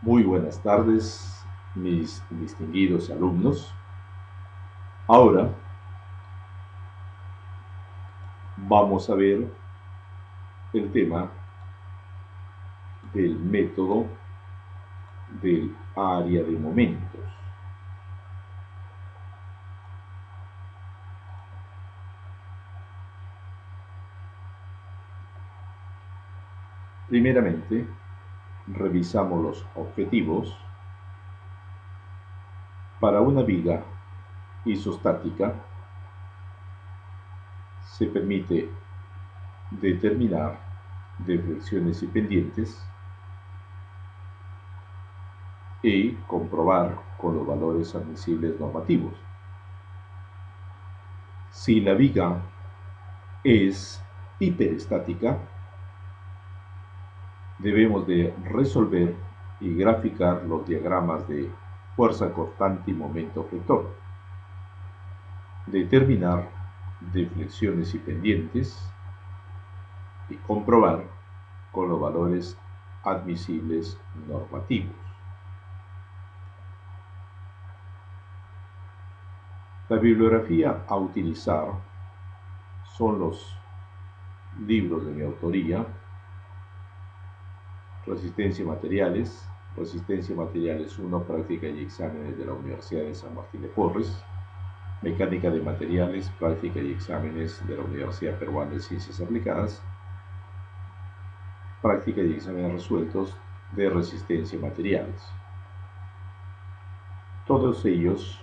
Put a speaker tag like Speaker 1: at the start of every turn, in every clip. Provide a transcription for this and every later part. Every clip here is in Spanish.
Speaker 1: Muy buenas tardes, mis distinguidos alumnos. Ahora vamos a ver el tema del método del área de momentos. Primeramente, revisamos los objetivos. Para una viga isostática se permite determinar deflexiones y pendientes y comprobar con los valores admisibles normativos. Si la viga es hiperestática, debemos de resolver y graficar los diagramas de fuerza cortante y momento flector, determinar deflexiones y pendientes y comprobar con los valores admisibles normativos. La bibliografía a utilizar son los libros de mi autoría: Resistencia y Materiales, Resistencia y Materiales 1, Práctica y Exámenes de la Universidad de San Martín de Porres; Mecánica de Materiales, Práctica y Exámenes de la Universidad Peruana de Ciencias Aplicadas; Práctica y Exámenes Resueltos de Resistencia y Materiales. Todos ellos,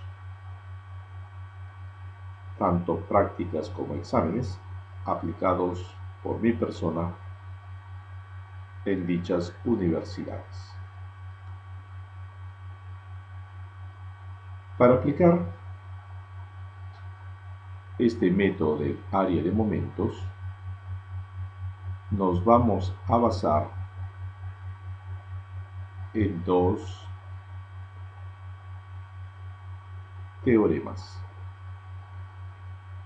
Speaker 1: tanto prácticas como exámenes, aplicados por mi persona en dichas universidades. Para aplicar este método de área de momentos, nos vamos a basar en dos teoremas.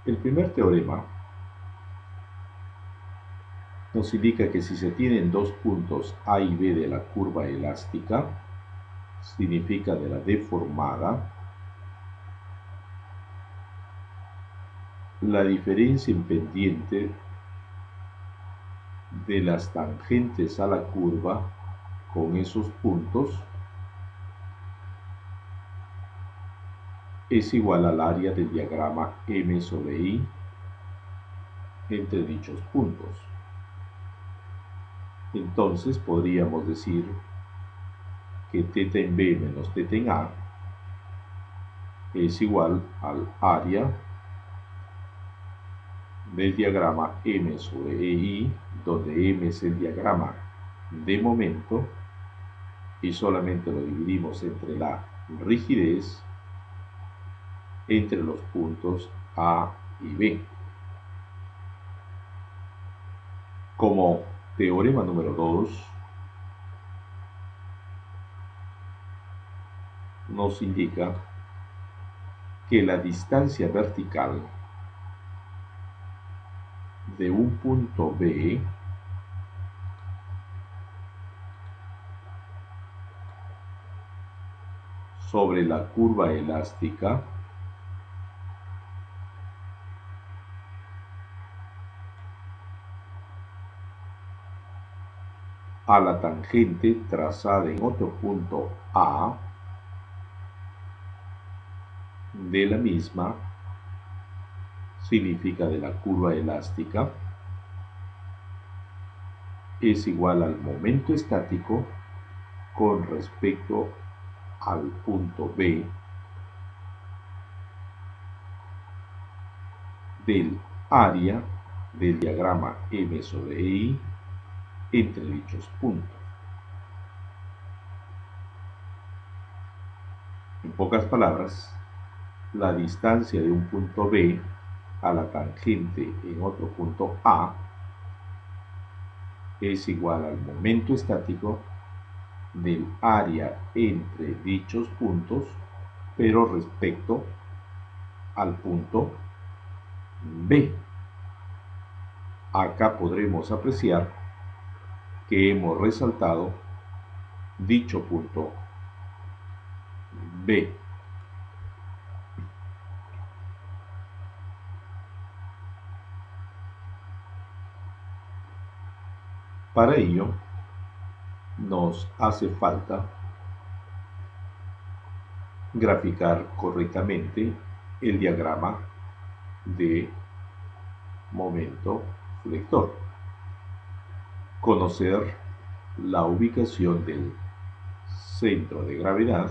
Speaker 1: El primer teorema nos indica que si se tienen dos puntos A y B de la curva elástica, significa de la deformada, la diferencia en pendiente de las tangentes a la curva con esos puntos es igual al área del diagrama M sobre I entre dichos puntos. Entonces podríamos decir que θ en B menos θ en A es igual al área del diagrama M sobre EI, donde M es el diagrama de momento y solamente lo dividimos entre la rigidez entre los puntos A y B. Como teorema número 2, nos indica que la distancia vertical de un punto B sobre la curva elástica a la tangente trazada en otro punto A de la misma, significa de la curva elástica, es igual al momento estático con respecto al punto B del área del diagrama M sobre I entre dichos puntos. En pocas palabras, la distancia de un punto B a la tangente en otro punto A es igual al momento estático del área entre dichos puntos, pero respecto al punto B. Acá podremos apreciar que hemos resaltado dicho punto B. Para ello, nos hace falta graficar correctamente el diagrama de momento flector, conocer la ubicación del centro de gravedad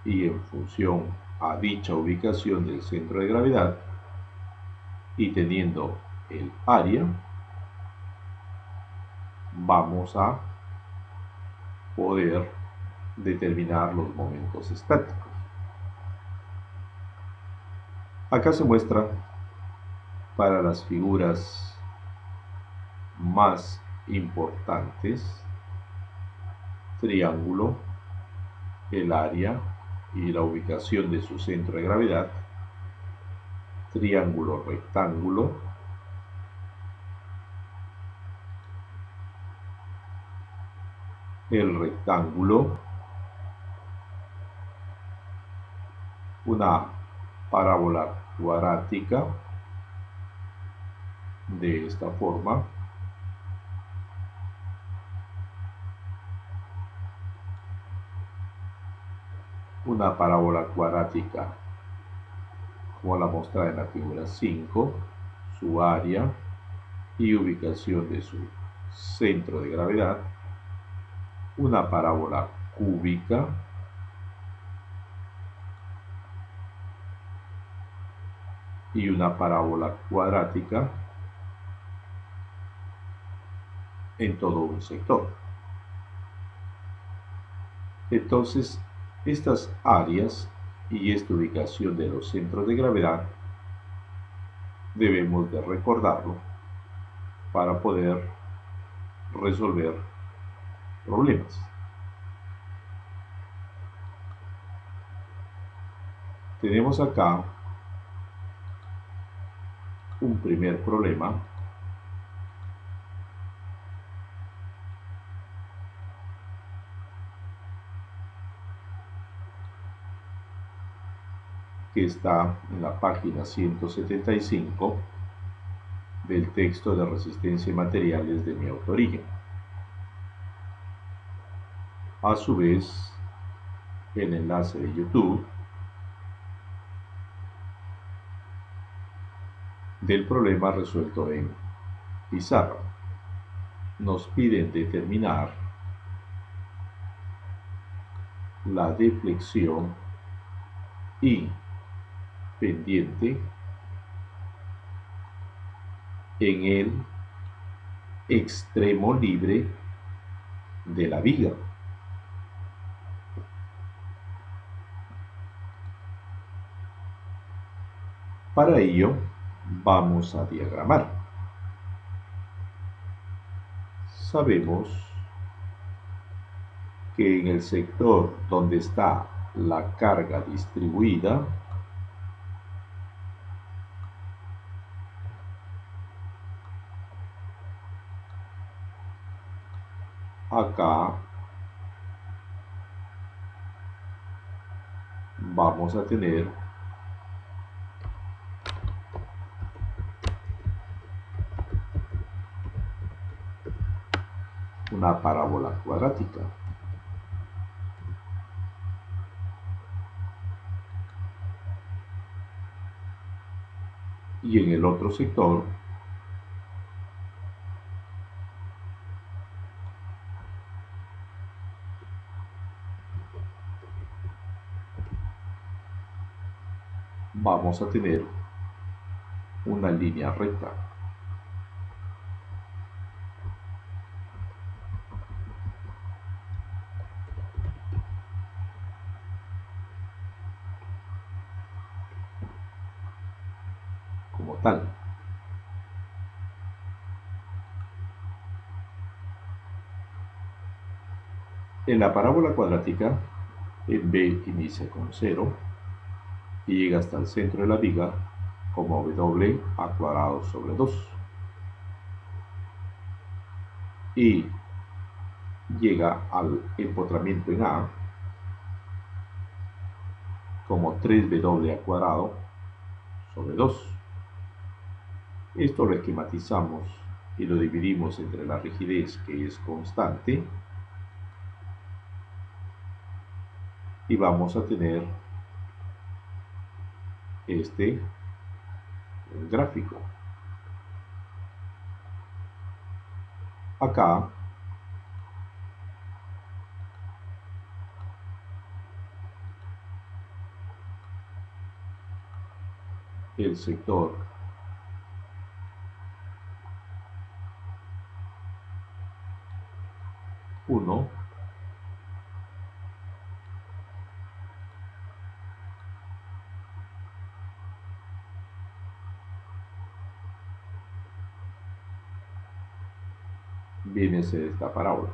Speaker 1: y en función a dicha ubicación del centro de gravedad y teniendo el área, vamos a poder determinar los momentos estáticos. Acá se muestra para las figuras más importantes, triángulo, el área y la ubicación de su centro de gravedad, triángulo rectángulo, el rectángulo, una parábola cuadrática de esta forma, una parábola cuadrática como la mostrada en la figura 5, su área y ubicación de su centro de gravedad, una parábola cúbica, y una parábola cuadrática en todo un sector. Entonces, estas áreas y esta ubicación de los centros de gravedad debemos de recordarlo para poder resolver problemas. Tenemos acá un primer problema que está en la página 175 del texto de resistencia y materiales de mi autoría. A su vez, el enlace de YouTube del problema resuelto en pizarra. Nos piden determinar la deflexión y pendiente en el extremo libre de la viga. Para ello, vamos a diagramar. Sabemos que en el sector donde está la carga distribuida, acá vamos a tener una parábola cuadrática. Y en el otro sector vamos a tener una línea recta. Como tal. En la parábola cuadrática, en B inicia con 0 y llega hasta el centro de la viga como W² sobre 2. y llega al empotramiento en A como 3w al cuadrado sobre 2. Esto lo esquematizamos y lo dividimos entre la rigidez, que es constante, y vamos a tener este gráfico. Acá el sector uno viene a ser esta parábola.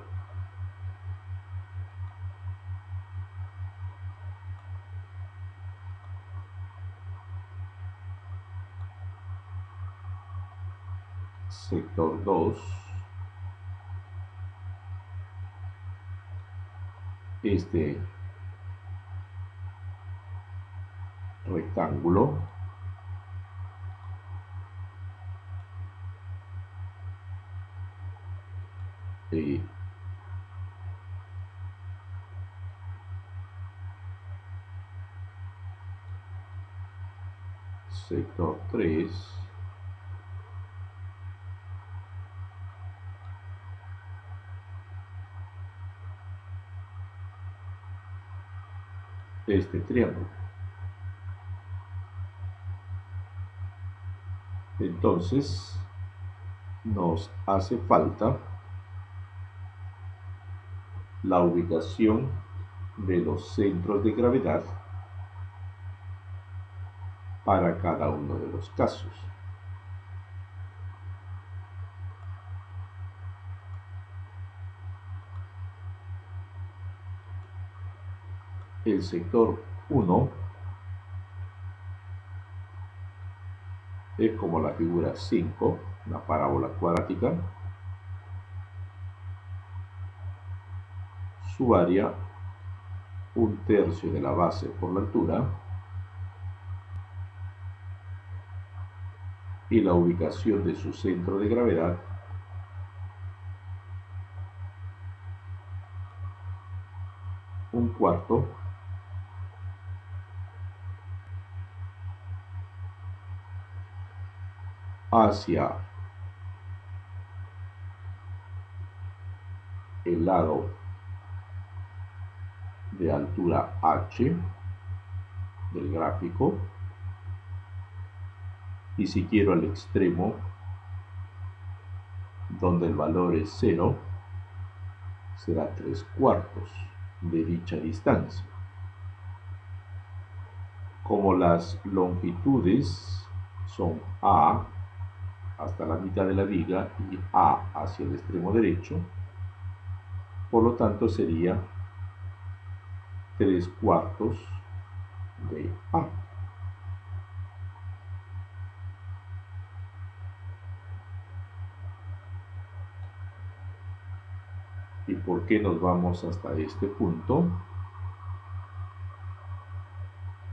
Speaker 1: Sector 2, este rectángulo, y sector 3, este triángulo. Entonces nos hace falta la ubicación de los centros de gravedad para cada uno de los casos. El sector 1 es como la figura 5, una parábola cuadrática. Su área, 1/3 de la base por la altura, y la ubicación de su centro de gravedad un cuarto hacia el lado de altura h del gráfico, y si quiero al extremo donde el valor es 0, será 3/4 de dicha distancia. Como las longitudes son A hasta la mitad de la viga y A hacia el extremo derecho, por lo tanto sería 3/4 de A. ¿Y por qué nos vamos hasta este punto?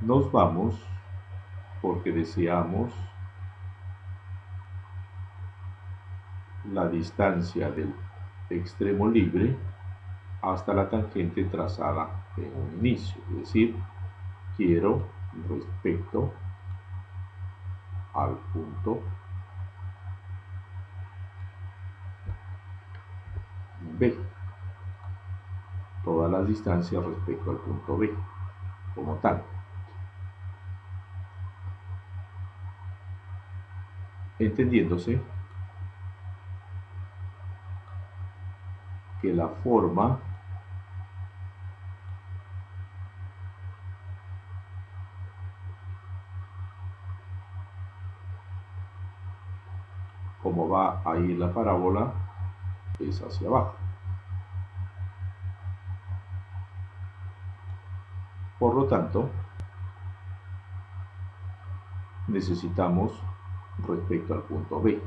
Speaker 1: Nos vamos porque deseamos la distancia del extremo libre hasta la tangente trazada en un inicio, es decir, quiero respecto al punto B, todas las distancias respecto al punto B como tal. Entendiéndose que la forma como va a ir la parábola es hacia abajo. Por lo tanto, necesitamos respecto al punto B.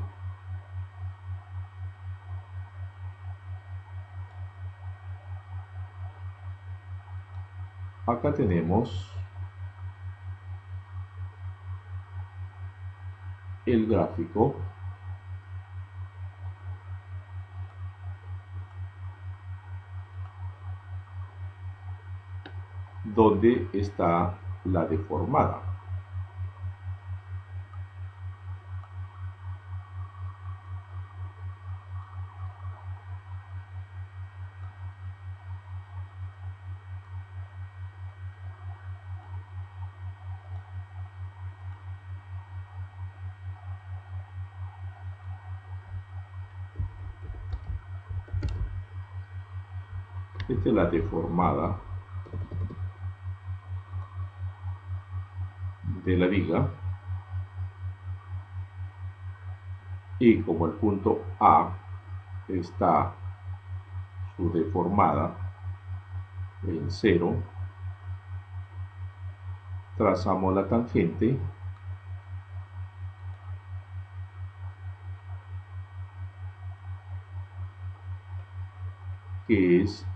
Speaker 1: Acá tenemos el gráfico donde está la deformada. Esta es la deformada de la viga, y como el punto A está su deformada en 0, trazamos la tangente que es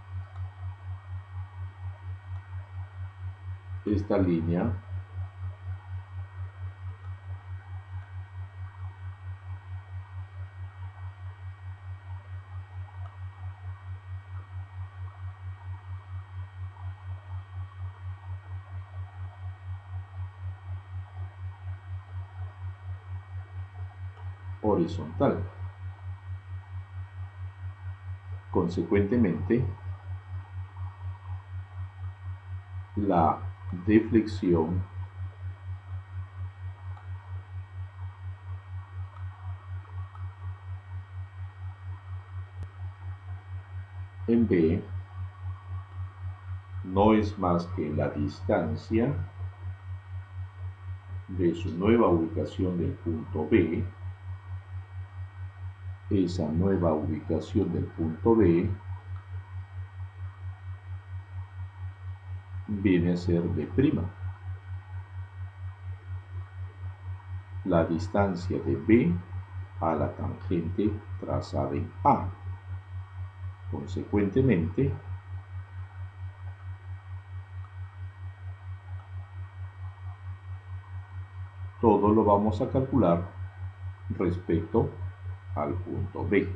Speaker 1: esta línea horizontal. Consecuentemente, la deflexión en B no es más que la distancia de su nueva ubicación del punto B. Esa nueva ubicación del punto B viene a ser B', la distancia de B a la tangente trazada en A. Consecuentemente, todo lo vamos a calcular respecto al punto B.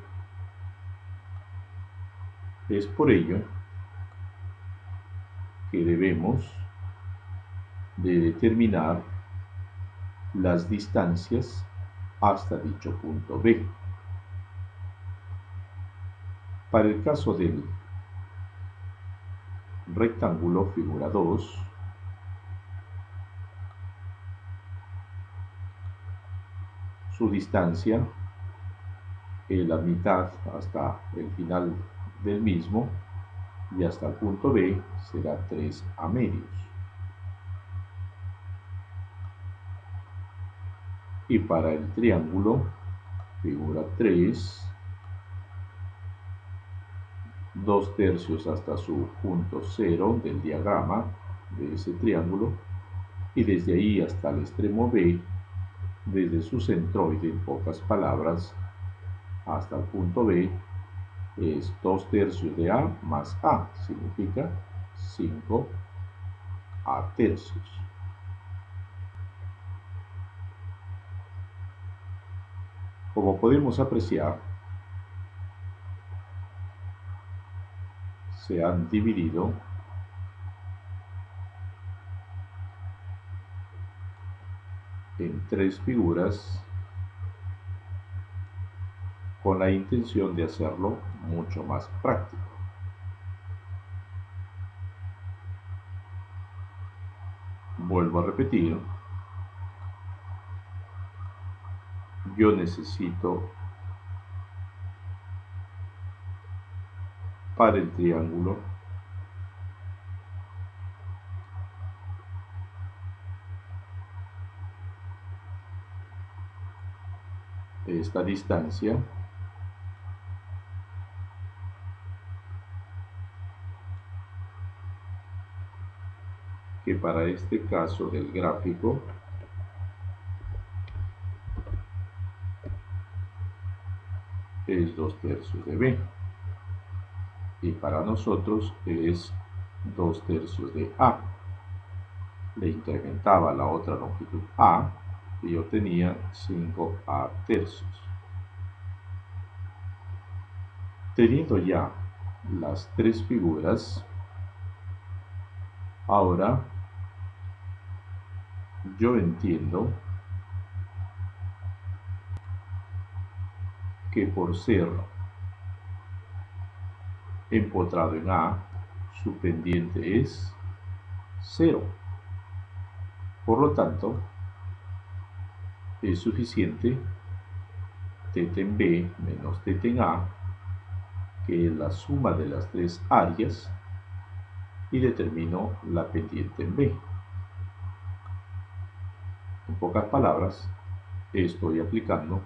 Speaker 1: Es por ello que debemos de determinar las distancias hasta dicho punto B. Para el caso del rectángulo figura 2, su distancia es la mitad hasta el final del mismo, y hasta el punto B será 3/2. Y para el triángulo figura 3, 2/3 hasta su punto 0 del diagrama de ese triángulo, y desde ahí hasta el extremo B, desde su centroide, en pocas palabras, hasta el punto B, es 2/3 de A más A, significa 5/3. Como podemos apreciar, se han dividido en 3 figuras con la intención de hacerlo mucho más práctico. Vuelvo a repetir, yo necesito para el triángulo esta distancia que para este caso del gráfico es 2/3 de B, y para nosotros es 2/3 de A. Le incrementaba la otra longitud A y obtenía 5A/3. Teniendo ya las tres figuras, ahora yo entiendo que por ser empotrado en A, su pendiente es 0. Por lo tanto, es suficiente θ en B menos θ en A, que es la suma de las tres áreas, y determino la pendiente en B. En pocas palabras, estoy aplicando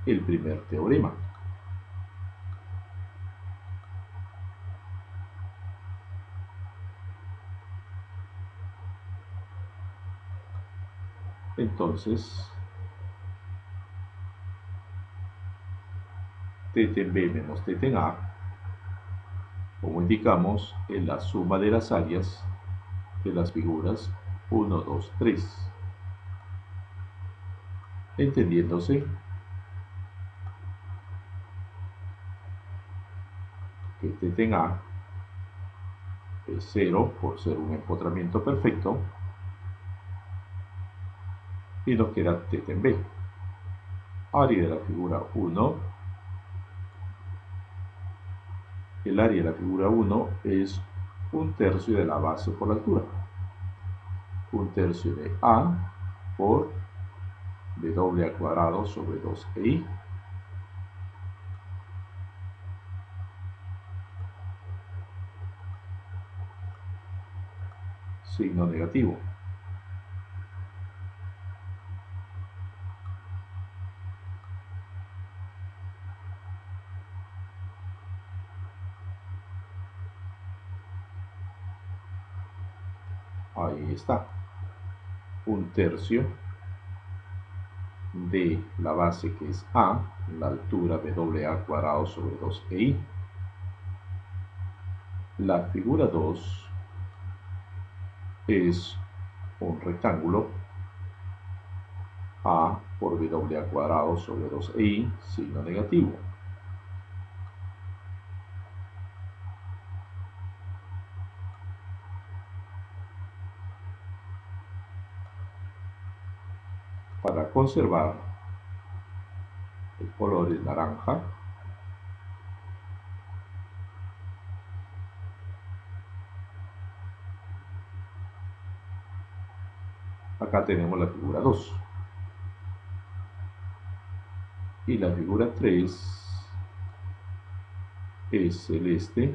Speaker 1: el primer teorema. Entonces, θ en B menos θ en A, como indicamos, es la suma de las áreas de las figuras 1, 2, 3. Entendiéndose que θ en A es 0 por ser un empotramiento perfecto, y nos queda θ en B. Área de la figura 1. El área de la figura 1 es 1/3 de la base por la altura. 1/3 de A por W al cuadrado sobre 2i. Signo negativo. Ahí está. 1/3 de la base, que es A, la altura W al cuadrado sobre 2i. La figura 2 es un rectángulo, A por W al cuadrado sobre 2i, signo negativo. Para conservar el color es naranja. Acá tenemos la figura 2. Y la figura 3 es celeste,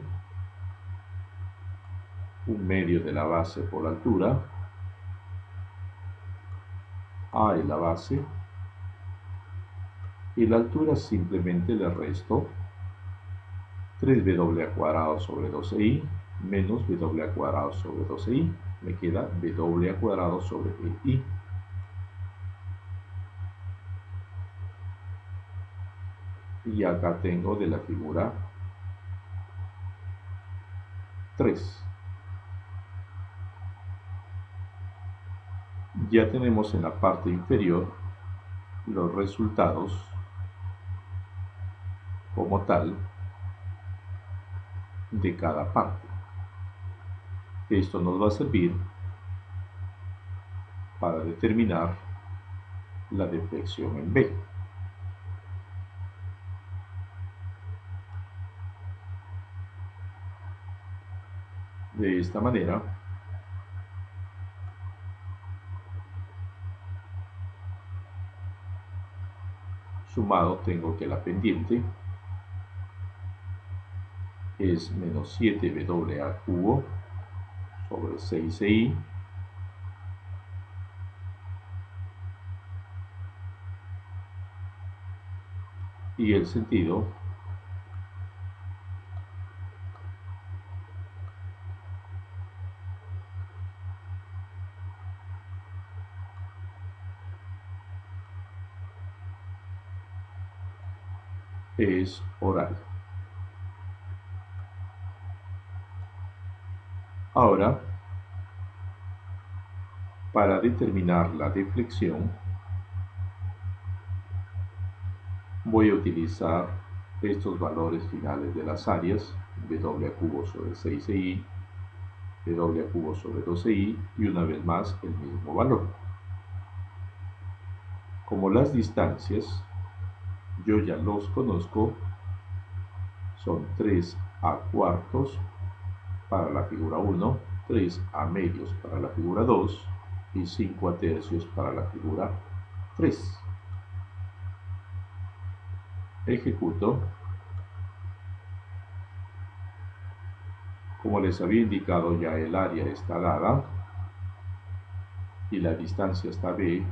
Speaker 1: 1/2 de la base por la altura. A es la base, y la altura simplemente le resto 3W al cuadrado sobre 12i menos W al cuadrado sobre 12i. Me queda W al cuadrado sobre i. Y acá tengo de la figura 3. Ya tenemos en la parte inferior los resultados como tal de cada parte. Esto nos va a servir para determinar la deflexión en B. De esta manera, sumado, tengo que la pendiente es menos 7W al cubo sobre 6i, y el sentido es oral. Ahora, para determinar la deflexión, voy a utilizar estos valores finales de las áreas, w al cubo sobre 6i, w al cubo sobre 12i y una vez más el mismo valor. Como las distancias yo ya los conozco, son 3 a cuartos para la figura 1, 3 a medios para la figura 2 y 5 a tercios para la figura 3. Ejecuto. Como les había indicado, ya el área está dada y la distancia está b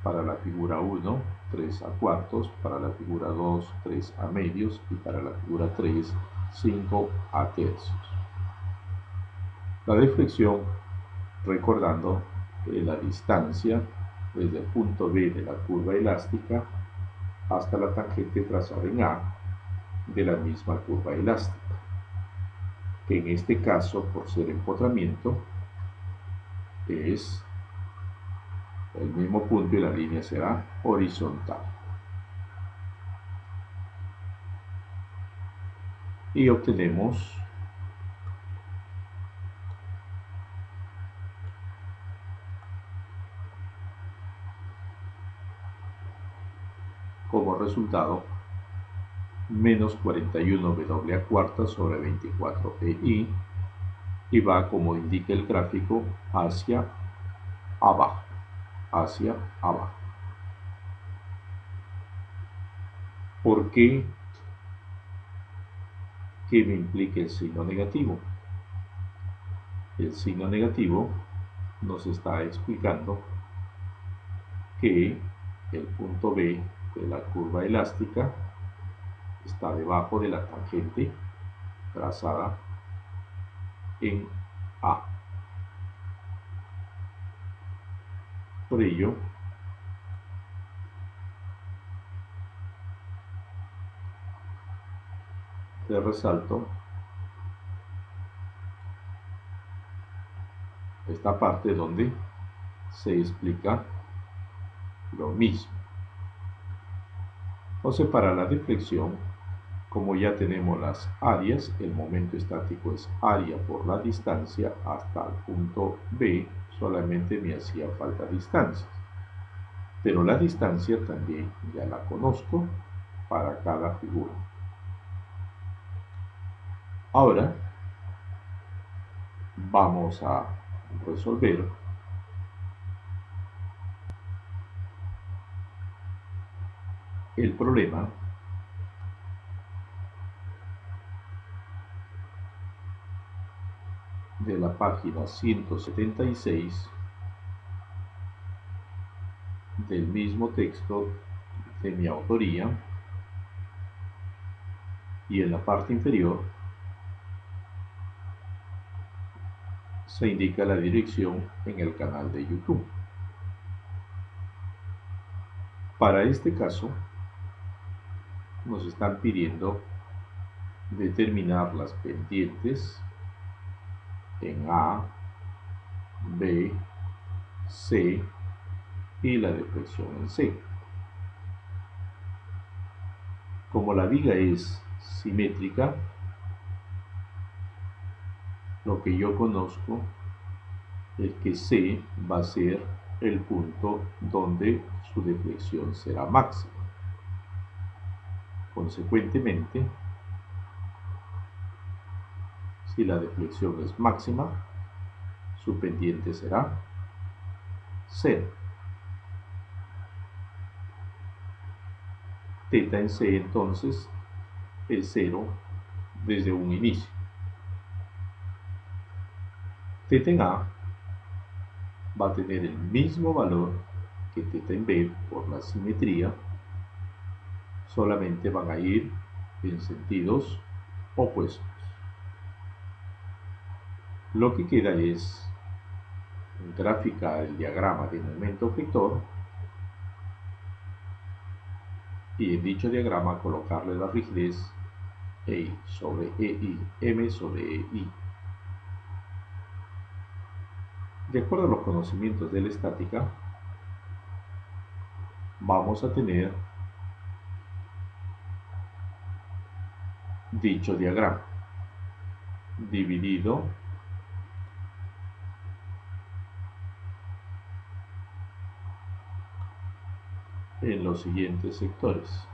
Speaker 1: para la figura 1, 3 a cuartos, para la figura 2, 3 a medios y para la figura 3, 5 a tercios. La deflexión, recordando que la distancia desde el punto B de la curva elástica hasta la tangente trazada en A de la misma curva elástica, que en este caso, por ser empotramiento, es el mismo punto y la línea será horizontal. Y obtenemos como resultado menos 41 w a cuarta sobre 24 ei y va, como indica el gráfico, hacia abajo, hacia abajo. ¿Por qué? ¿Qué me implica el signo negativo? El signo negativo nos está explicando que el punto B de la curva elástica está debajo de la tangente trazada en A. Por ello, le resalto esta parte donde se explica lo mismo. Entonces, para la deflexión, como ya tenemos las áreas, el momento estático es área por la distancia hasta el punto B, solamente me hacía falta distancias. Pero la distancia también ya la conozco para cada figura. Ahora vamos a resolver el problema de la página 176 del mismo texto de mi autoría, y en la parte inferior se indica la dirección en el canal de YouTube. Para este caso nos están pidiendo determinar las pendientes en A, B, C y la deflexión en C. Como la viga es simétrica, lo que yo conozco es que C va a ser el punto donde su deflexión será máxima. Consecuentemente, si la deflexión es máxima, su pendiente será 0. Teta en C entonces es 0 desde un inicio. Teta en A va a tener el mismo valor que teta en B por la simetría, solamente van a ir en sentidos opuestos. Lo que queda es graficar el diagrama de momento vector y en dicho diagrama colocarle la rigidez EI sobre EI, M sobre EI. De acuerdo a los conocimientos de la estática, vamos a tener dicho diagrama dividido en los siguientes sectores.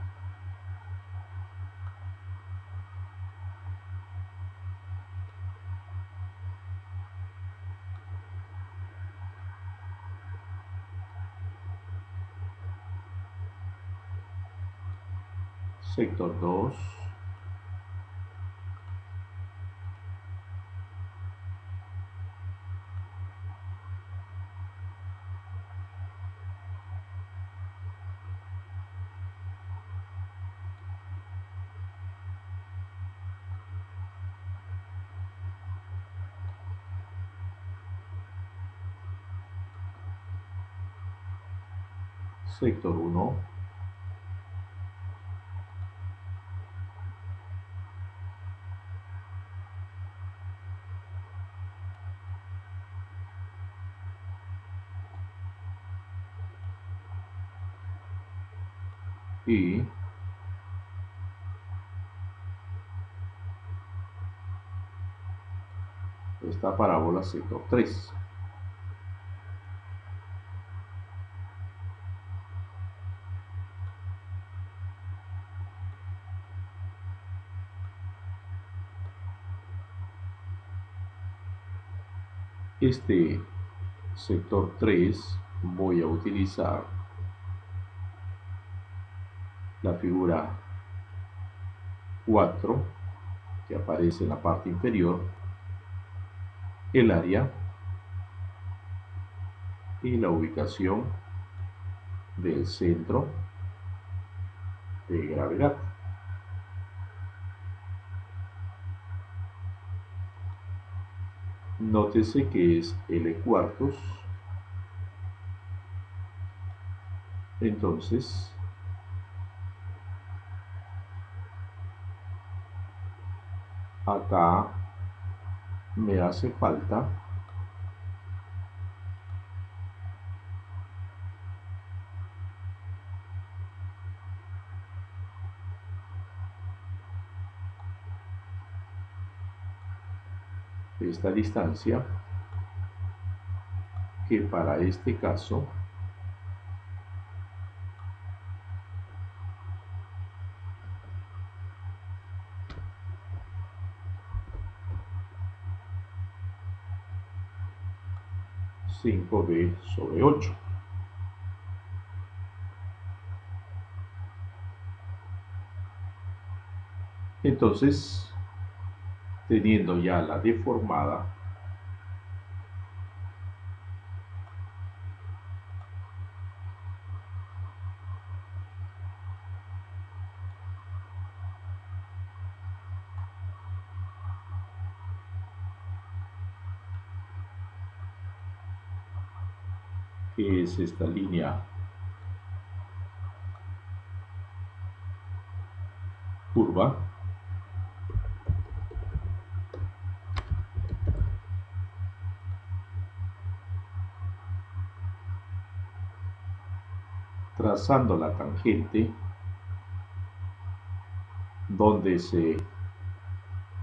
Speaker 1: Sector 2, sector 1, y esta parábola sector 3. Este sector 3 voy a utilizar la figura 4 que aparece en la parte inferior, el área y la ubicación del centro de gravedad. Nótese que es L cuartos, entonces acá me hace falta esta distancia, que para este caso es 5b/8. Entonces, teniendo ya la deformada, que es esta línea curva, trazando la tangente donde se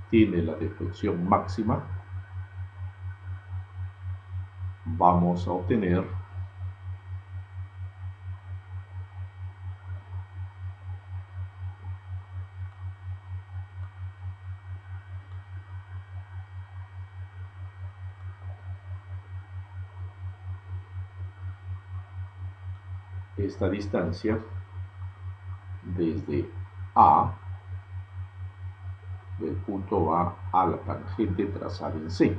Speaker 1: tiene la deflexión máxima, vamos a obtener esta distancia desde A, del punto A a la tangente trazada en C.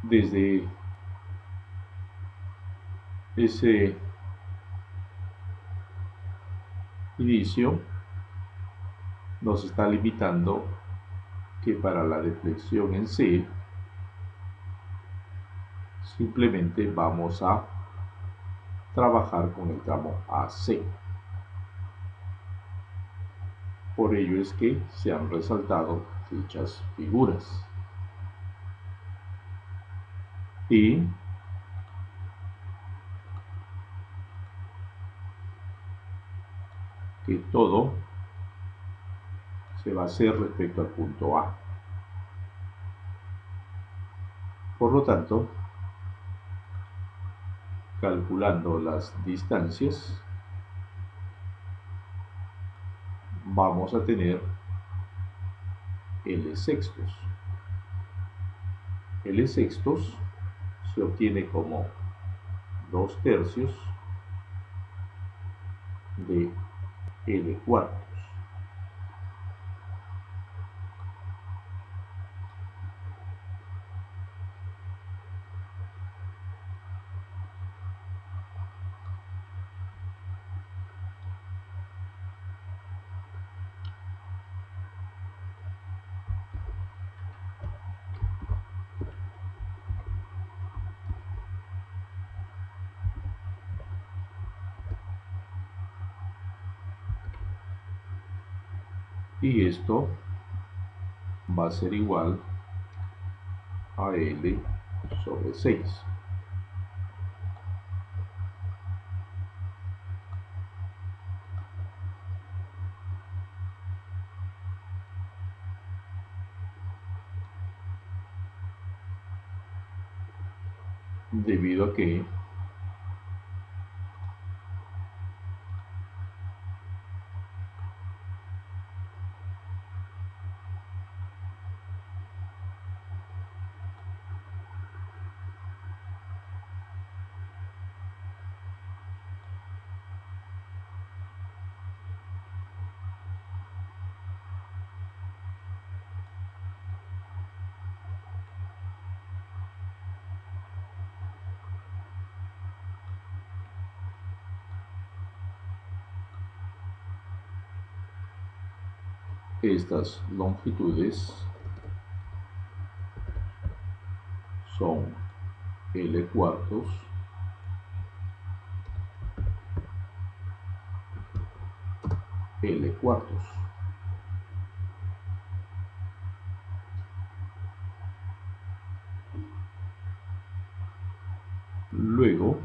Speaker 1: Desde ese inicio nos está limitando que para la deflexión en C simplemente vamos a trabajar con el tramo AC. Por ello es que se han resaltado dichas figuras. y que todo se va a hacer respecto al punto A. Por lo tanto, calculando las distancias, vamos a tener L sextos. L sextos se obtiene como 2/3 de L cuartos. Y esto va a ser igual a L sobre 6. Debido a que estas longitudes son L cuartos L cuartos. Luego,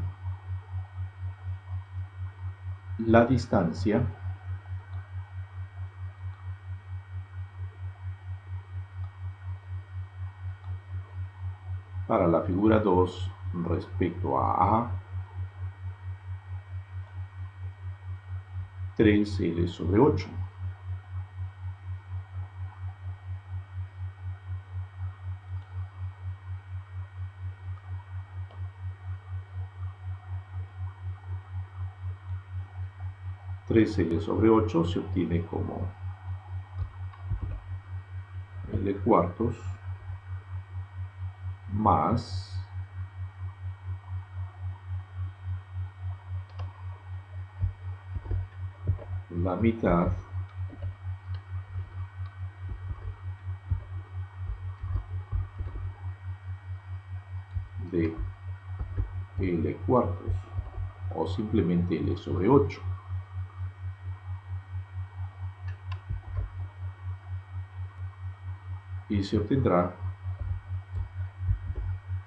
Speaker 1: la distancia para la figura 2 respecto a 3L sobre 8. L sobre 8 se obtiene como L cuartos más la mitad de L cuartos o simplemente L sobre 8. Y se obtendrá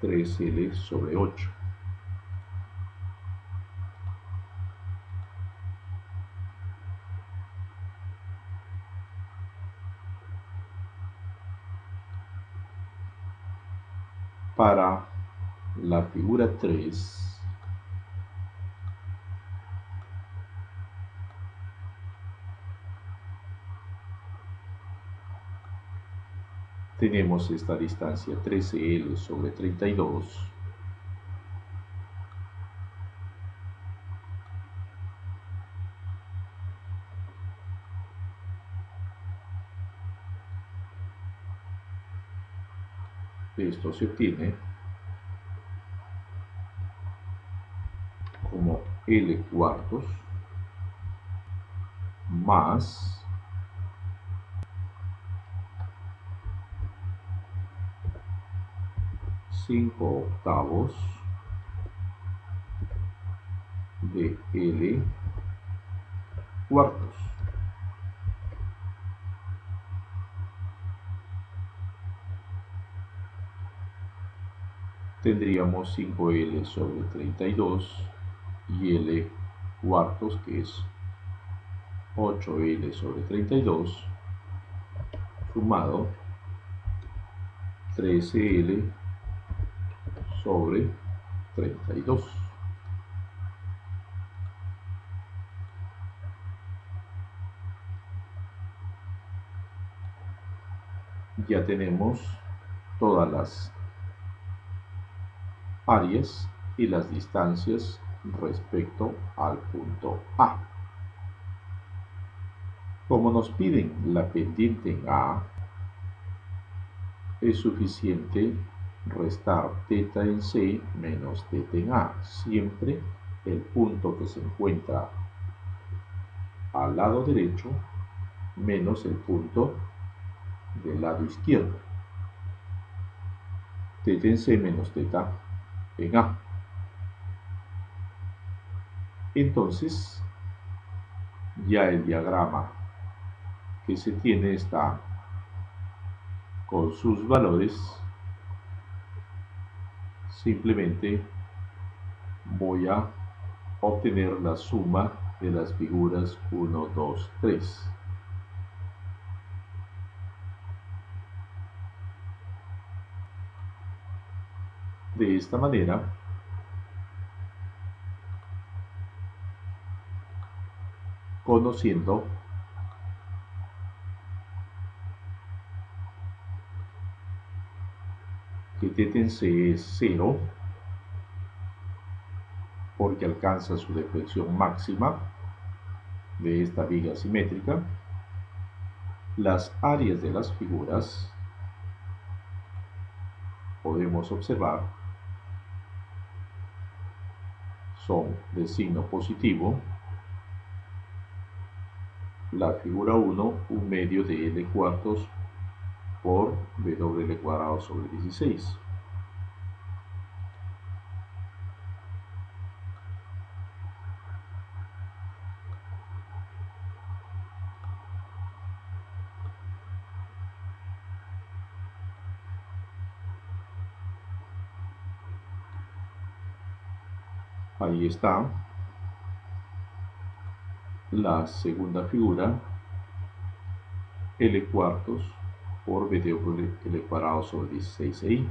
Speaker 1: 3L sobre 8. Para la figura 3, tenemos esta distancia 13L sobre 32 esto se obtiene como L cuartos más 5/8 de L cuartos. tendríamos 5L sobre 32 y L cuartos, que es 8L sobre 32, sumado 13L sobre 32. Ya tenemos todas las áreas y las distancias respecto al punto A. Como nos piden la pendiente en A, es suficiente restar θ en C menos θ en A. Siempre el punto que se encuentra al lado derecho menos el punto del lado izquierdo. θ en C menos θ en A. Entonces, ya el diagrama que se tiene está con sus valores. Simplemente voy a obtener la suma de las figuras 1, 2, 3. De esta manera, conociendo que θ en C es 0, porque alcanza su deflexión máxima de esta viga simétrica, las áreas de las figuras podemos observar son de signo positivo. La figura 1, un medio de L cuartos por WL cuadrado sobre 16. Ahí está la segunda figura, L cuartos por WL cuadrado sobre 16i.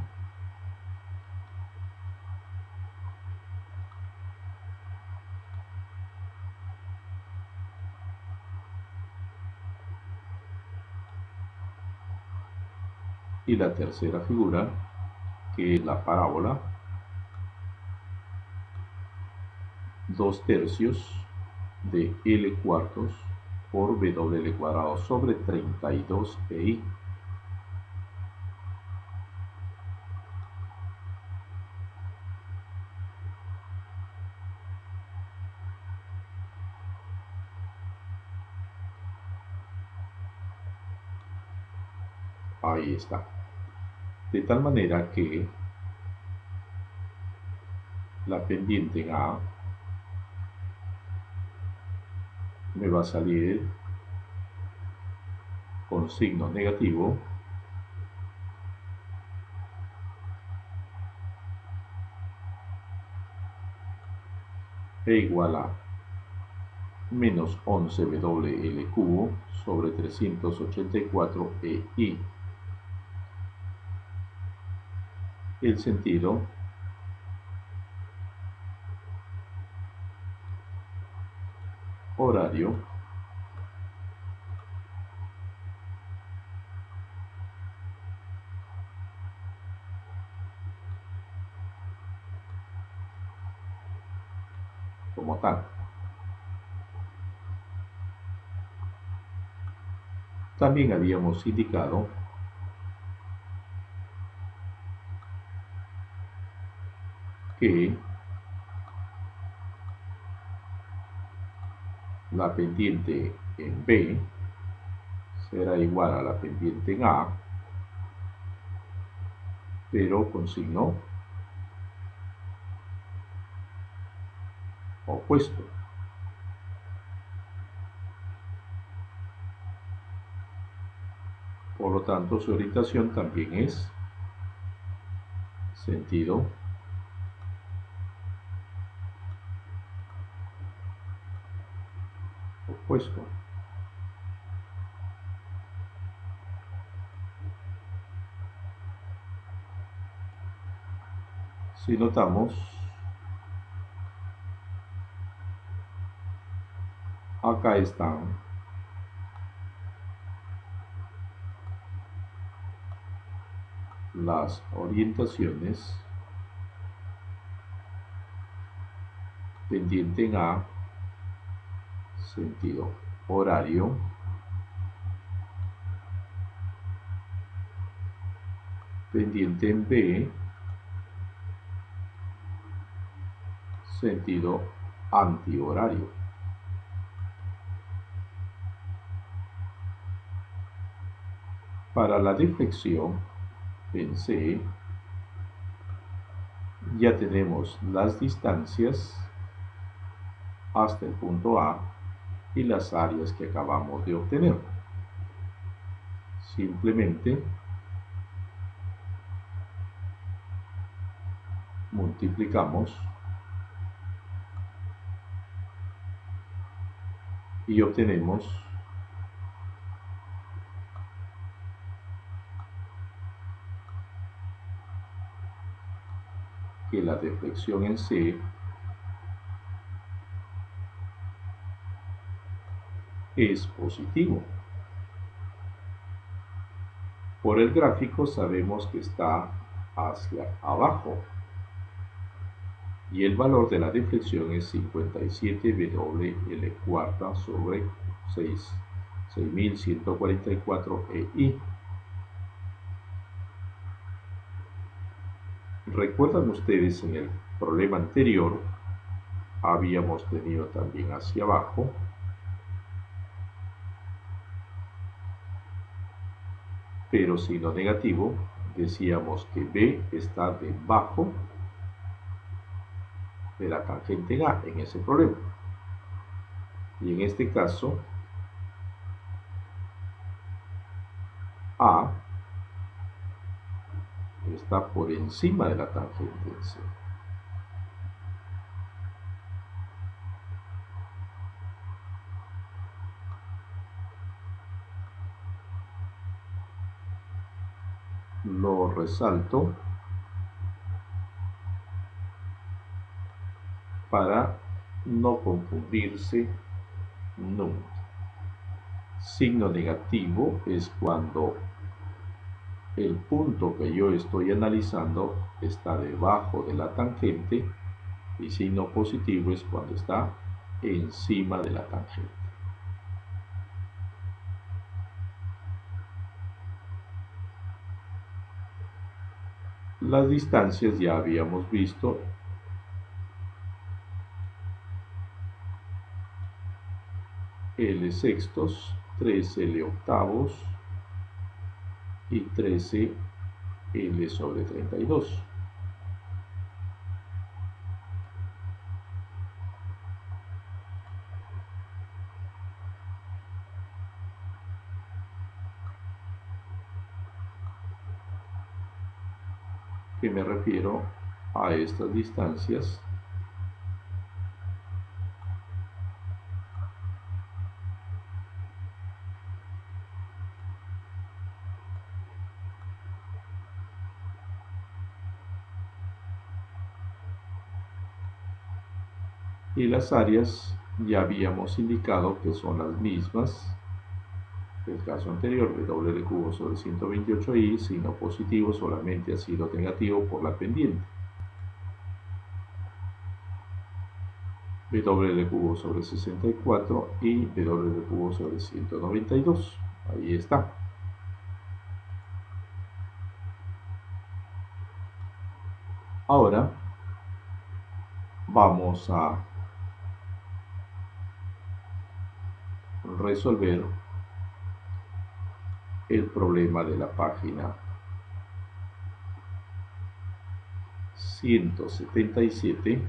Speaker 1: Y la tercera figura, que es la parábola, 2/3 de L cuartos por WL cuadrado sobre 32i. Ahí está. De tal manera que la pendiente en A me va a salir con signo negativo e igual a menos 11WL cubo sobre 384EI. El sentido horario como tal. También habíamos indicado que la pendiente en B será igual a la pendiente en A, pero con signo opuesto. Por lo tanto, su orientación también es sentido opuesto. Si notamos, acá están las orientaciones pendiente en A, sentido horario, pendiente en B, sentido antihorario. Para la deflexión en C, ya tenemos las distancias hasta el punto A y las áreas que acabamos de obtener. Simplemente multiplicamos y obtenemos que la deflexión en C es positivo. Por el gráfico sabemos que está hacia abajo y el valor de la deflexión es 57 WL cuarta sobre 6144 EI. ¿Recuerdan ustedes en el problema anterior? Habíamos tenido también hacia abajo pero signo negativo. Decíamos que B está debajo de la tangente en A en ese problema. Y en este caso, A está por encima de la tangente en C. Lo resalto para no confundirse nunca. Signo negativo es cuando el punto que yo estoy analizando está debajo de la tangente y signo positivo es cuando está encima de la tangente. Las distancias ya habíamos visto. L sextos, 3L octavos y 13L sobre 32. Que me refiero a estas distancias y las áreas ya habíamos indicado que son las mismas del caso anterior. W cubo sobre 128i, signo positivo solamente ha sido negativo por la pendiente. W cubo sobre 64 y W cubo sobre 192. Ahí está. Ahora vamos a resolver el problema de la página 177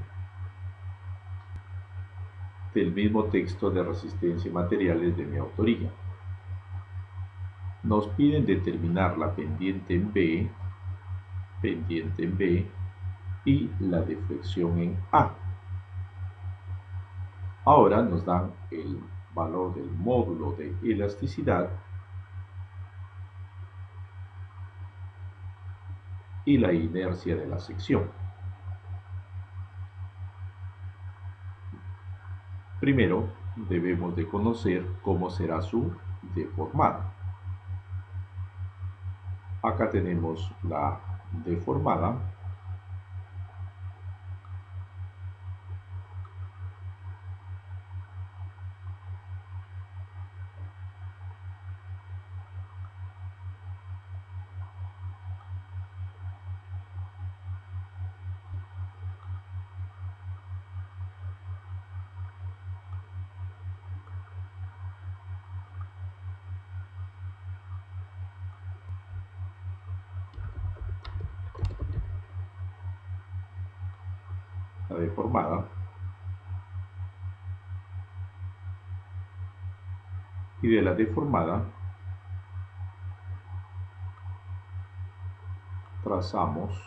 Speaker 1: del mismo texto de resistencia y materiales de mi autoría. Nos piden determinar la pendiente en B pendiente en B y la deflexión en A. Ahora nos dan el valor del módulo de elasticidad y la inercia de la sección. Primero, debemos de conocer cómo será su deformada. Acá tenemos la deformada. La deformada. Y de la deformada trazamos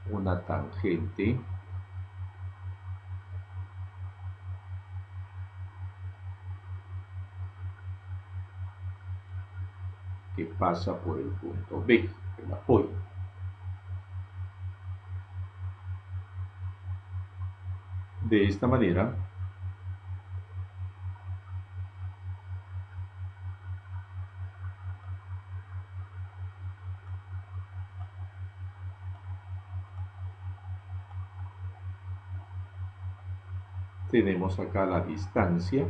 Speaker 1: una tangente que pasa por el punto B, el apoyo. De esta manera, tenemos acá la distancia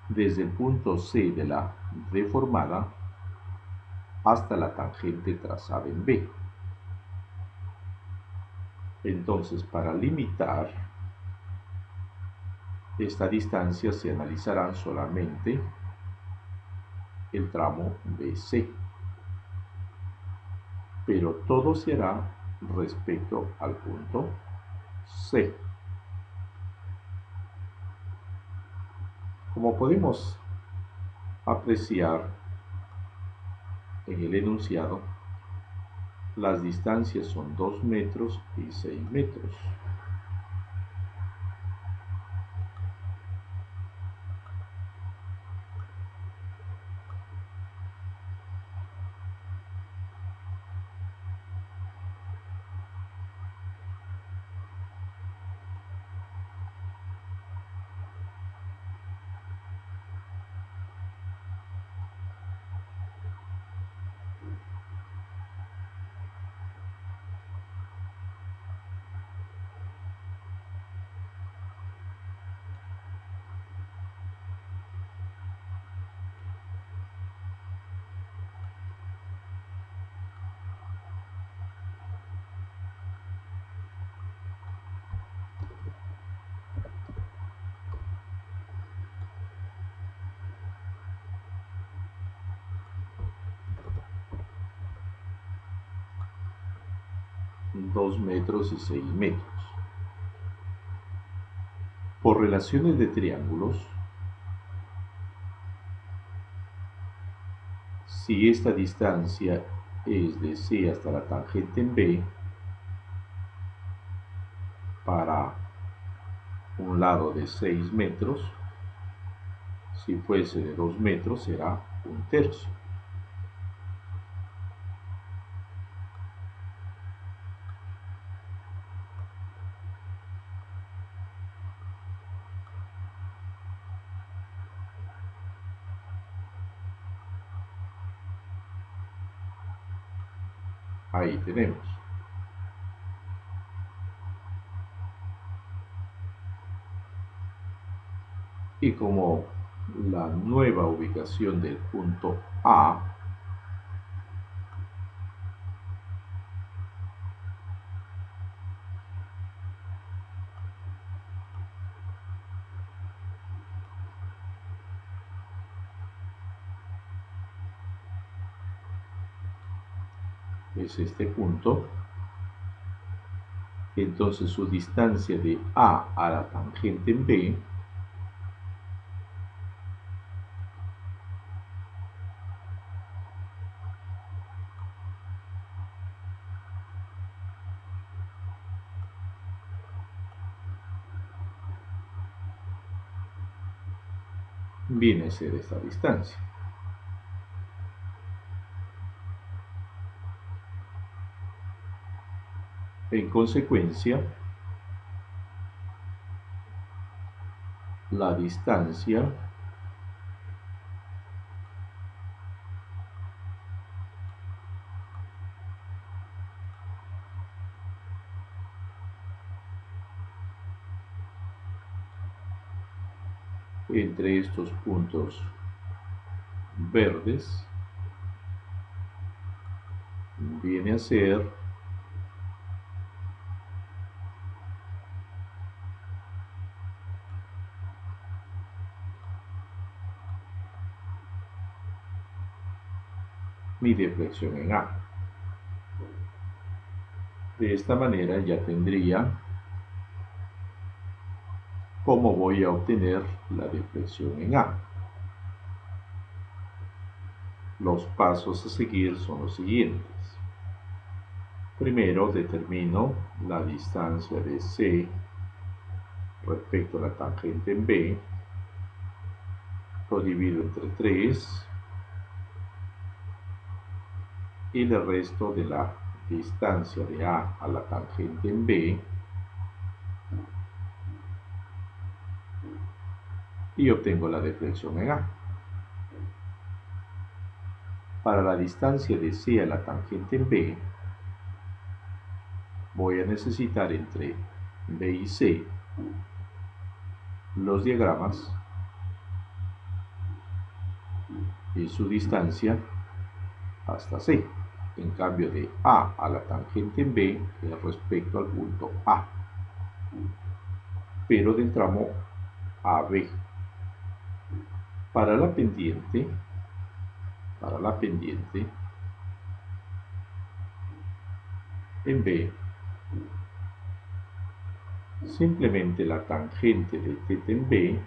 Speaker 1: desde el punto C de la deformada hasta la tangente trazada en B. Entonces, para limitar esta distancia se analizarán solamente el tramo BC, pero todo se hará respecto al punto C. Como podemos apreciar en el enunciado, las distancias son 2 metros y 6 metros. Dos metros y 6 metros. Por relaciones de triángulos, si esta distancia es de C hasta la tangente en B, para un lado de 6 metros, si fuese de 2 metros será 1/3. Ahí tenemos. Y como la nueva ubicación del punto A es este punto, entonces su distancia de A a la tangente en B viene a ser esta distancia. En consecuencia, la distancia entre estos puntos verdes viene a ser mi deflexión en A. De esta manera ya tendría cómo voy a obtener la deflexión en A. Los pasos a seguir son los siguientes. Primero determino la distancia de C respecto a la tangente en B. Lo divido entre 3 y le resto de la distancia de A a la tangente en B y obtengo la deflexión en A. Para la distancia de C a la tangente en B, voy a necesitar entre B y C los diagramas y su distancia hasta C. En cambio, de A a la tangente en B es respecto al punto A, pero del tramo AB. Para la pendiente en B, simplemente la tangente de θ en B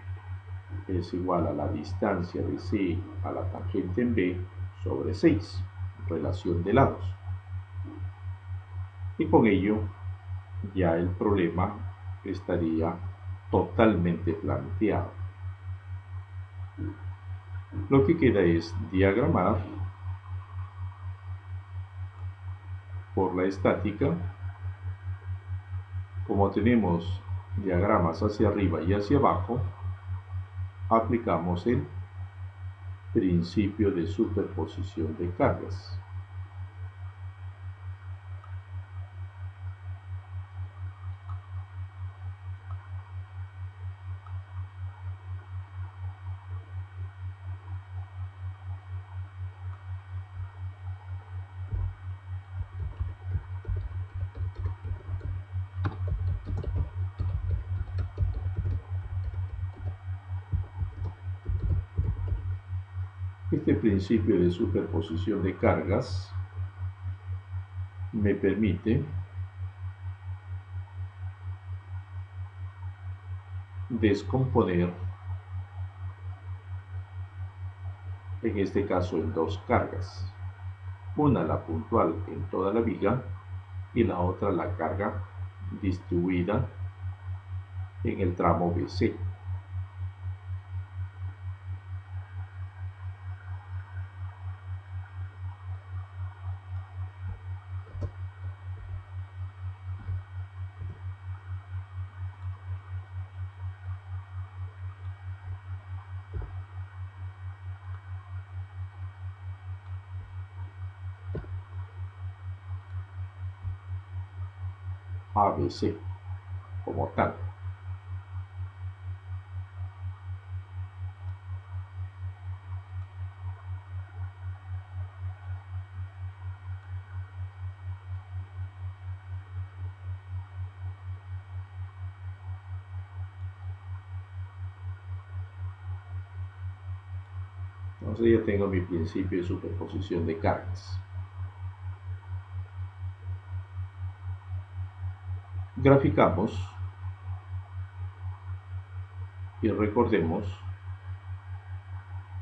Speaker 1: es igual a la distancia de C a la tangente en B sobre 6, relación de lados. Y con ello ya el problema estaría totalmente planteado. Lo que queda es diagramar por la estática. Como tenemos diagramas hacia arriba y hacia abajo, aplicamos el principio de superposición de cargas. Este principio de superposición de cargas me permite descomponer, en este caso, en dos cargas. Una la puntual en toda la viga y la otra la carga distribuida en el tramo BC. ABC como tal. Entonces ya tengo mi principio de superposición de cargas. Graficamos y recordemos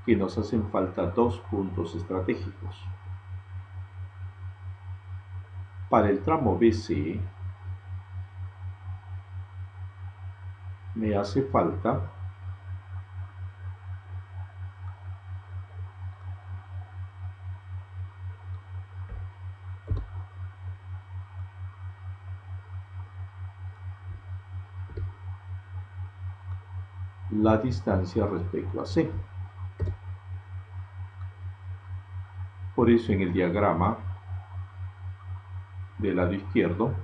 Speaker 1: que nos hacen falta dos puntos estratégicos. Para el tramo BC me hace falta la distancia respecto a C. Por eso en el diagrama del lado izquierdo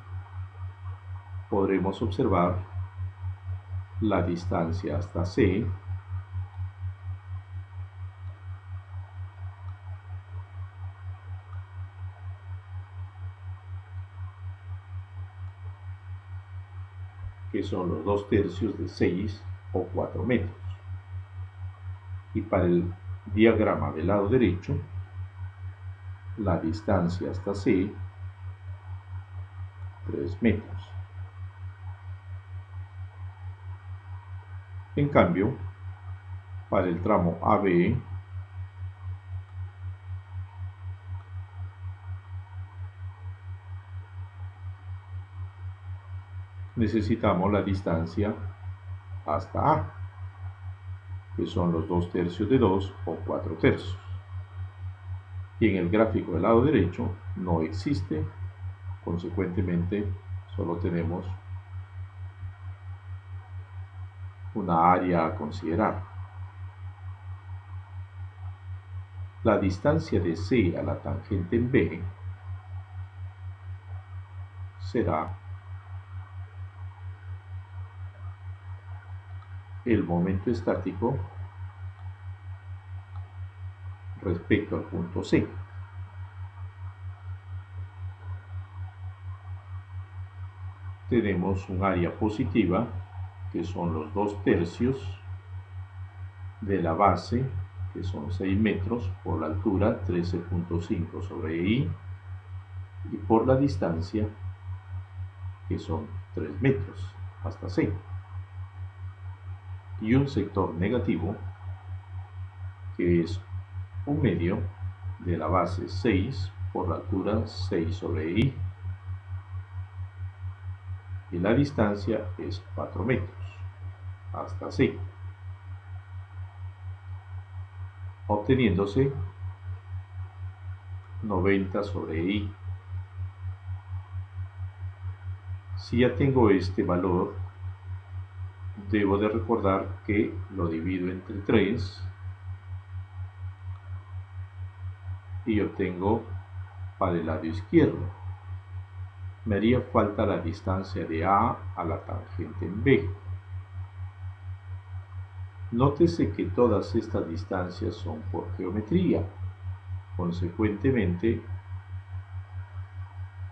Speaker 1: podremos observar la distancia hasta C que son los 2/3 de 6 o 4 metros. Y para el diagrama del lado derecho, la distancia hasta C, 3 metros. En cambio, para el tramo AB, necesitamos la distancia hasta A, que son los 2/3 de 2 o 4/3. Y en el gráfico del lado derecho no existe, consecuentemente solo tenemos una área a considerar. La distancia de C a la tangente en B será el momento estático respecto al punto C. Tenemos un área positiva, que son los 2/3 de la base, que son 6 metros, por la altura 13.5 sobre I, y por la distancia, que son 3 metros hasta C. Y un sector negativo, que es 1/2 de la base 6 por la altura 6 sobre I, y la distancia es 4 metros hasta C, obteniéndose 90 sobre I. Si ya tengo este valor, debo de recordar que lo divido entre 3 y obtengo para el lado izquierdo. Me haría falta la distancia de A a la tangente en B. Nótese que todas estas distancias son por geometría. Consecuentemente,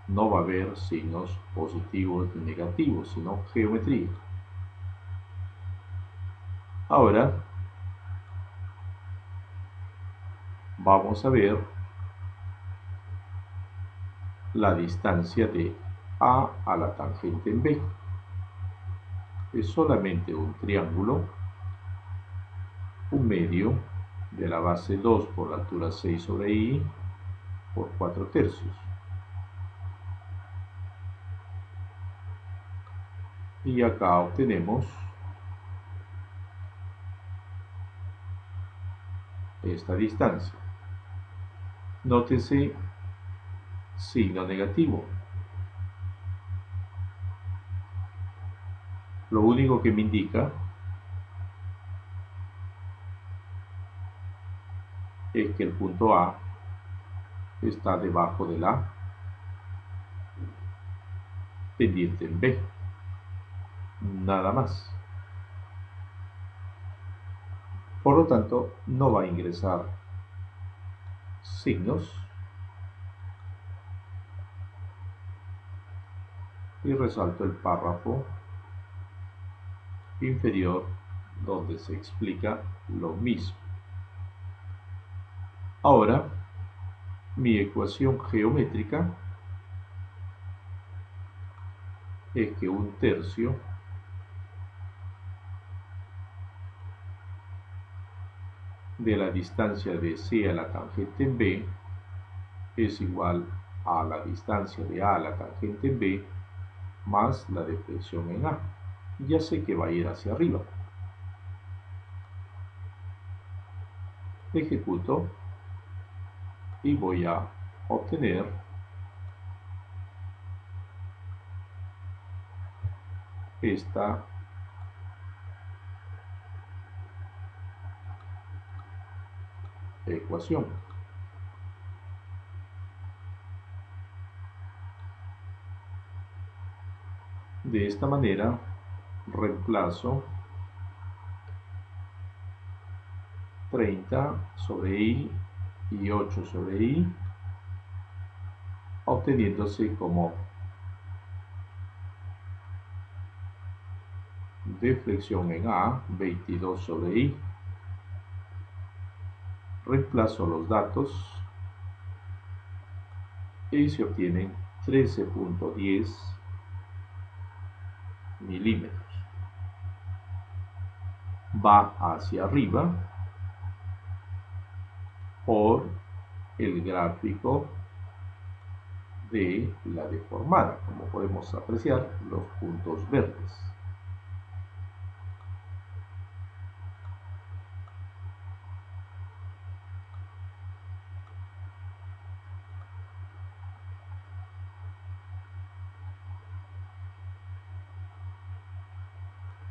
Speaker 1: no va a haber signos positivos ni negativos, sino geometría. Ahora, vamos a ver la distancia de A a la tangente en B. Es solamente un triángulo, 1/2 de la base 2 por la altura 6 sobre I por 4/3. Y acá obtenemos esta distancia. Nótese signo negativo. Lo único que me indica es que el punto A está debajo de la pendiente en B. Nada más. Por lo tanto, no va a ingresar signos y resalto el párrafo inferior donde se explica lo mismo. Ahora, mi ecuación geométrica es que 1/3 de la distancia de C a la tangente en B es igual a la distancia de A a la tangente en B más la deflexión en A. Ya sé que va a ir hacia arriba. Ejecuto y voy a obtener esta ecuación. De esta manera reemplazo 30 sobre i y 8 sobre i, obteniéndose como deflexión en A 22 sobre i. Reemplazo los datos y se obtienen 13.10 milímetros. Va hacia arriba por el gráfico de la deformada, como podemos apreciar los puntos verdes.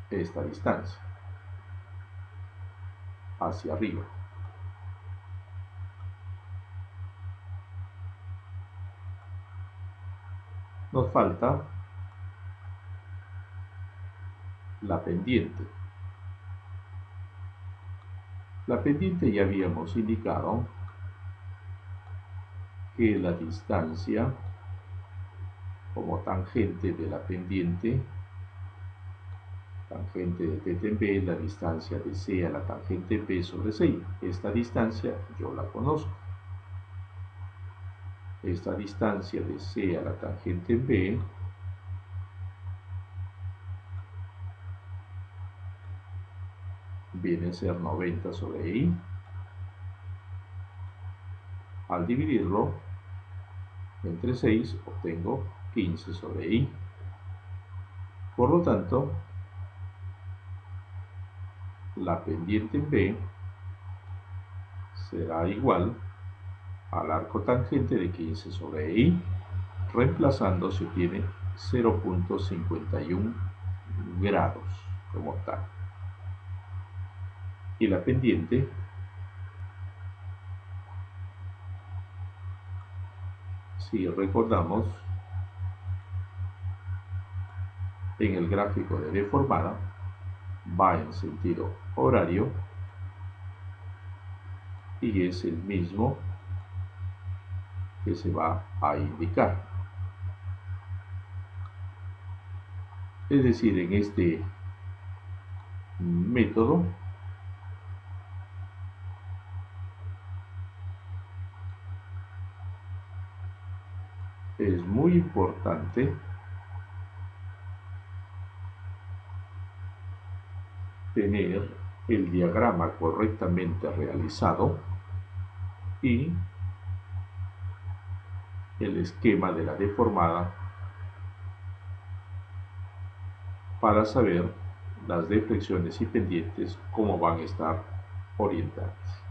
Speaker 1: Esta distancia hacia arriba. Nos falta la pendiente. La pendiente ya habíamos indicado que la distancia como tangente de la pendiente, tangente de θ en B, la distancia de C a la tangente B sobre C. Esta distancia yo la conozco. Esta distancia de C a la tangente B viene a ser 90 sobre I. Al dividirlo entre 6 obtengo 15 sobre I. Por lo tanto, la pendiente en B será igual al arco tangente de 15 sobre I. Reemplazando se obtiene 0.51 grados como tal. Y la pendiente si recordamos, en el gráfico de deformada va en sentido horario y es el mismo que se va a indicar. Es decir, en este método es muy importante tener el diagrama correctamente realizado y el esquema de la deformada para saber las deflexiones y pendientes cómo van a estar orientadas.